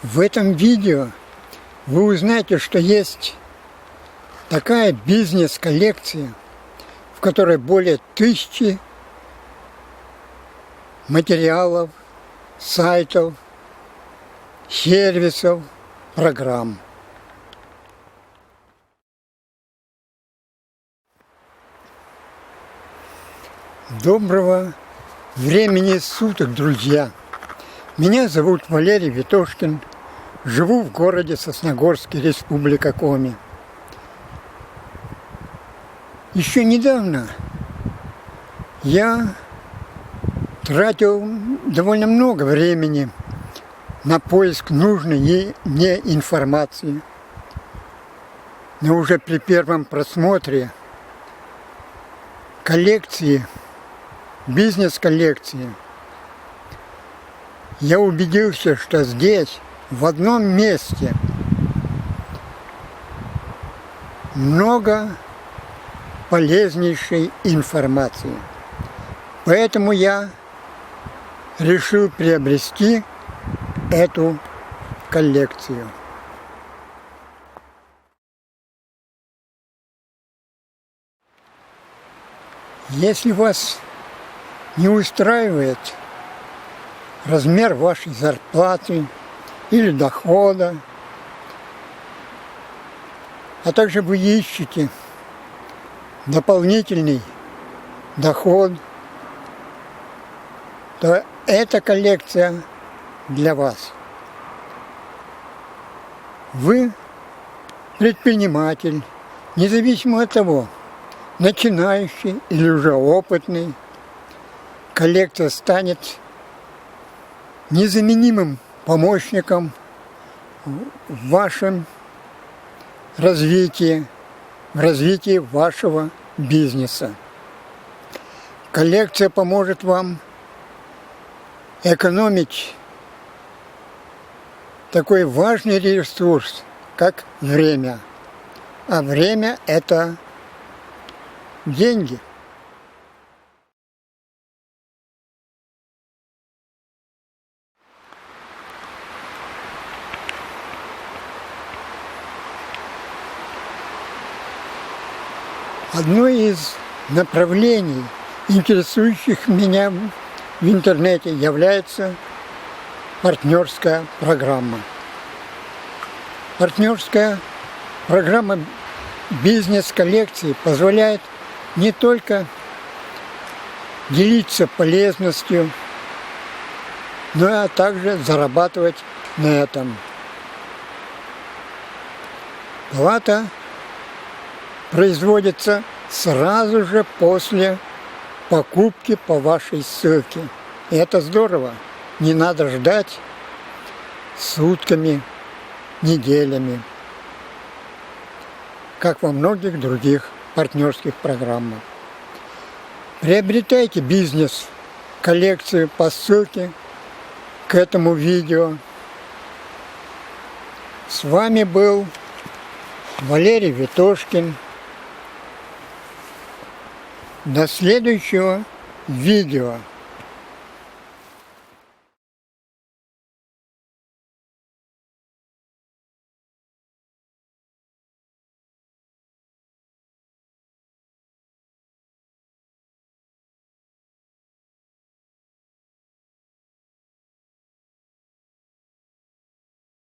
В этом видео вы узнаете, что есть такая бизнес-коллекция, в которой более 1000 материалов, сайтов, сервисов, программ. Доброго времени суток, друзья! Меня зовут Валерий Ветошкин, живу в городе Сосногорске, Республика Коми. Еще недавно я тратил довольно много времени на поиск нужной мне информации. Но уже при первом просмотре коллекции, бизнес-коллекции, я убедился, что здесь, в одном месте, много полезнейшей информации. Поэтому я решил приобрести эту коллекцию. Если вас не устраивает размер вашей зарплаты или дохода, а также вы ищете дополнительный доход, то эта коллекция для вас. Вы предприниматель, независимо от того, начинающий или уже опытный, коллекция станет незаменимым помощником в вашем развитии, в развитии вашего бизнеса. Коллекция поможет вам экономить такой важный ресурс, как время. А время – это деньги. Одно из направлений, интересующих меня в интернете, является партнерская программа. Партнерская программа бизнес-коллекции позволяет не только делиться полезностью, но и также зарабатывать на этом. Плата производится сразу же после покупки по вашей ссылке. И это здорово. Не надо ждать сутками, неделями, как во многих других партнерских программах. Приобретайте бизнес-коллекцию по ссылке к этому видео. С вами был Валерий Ветошкин. До следующего видео.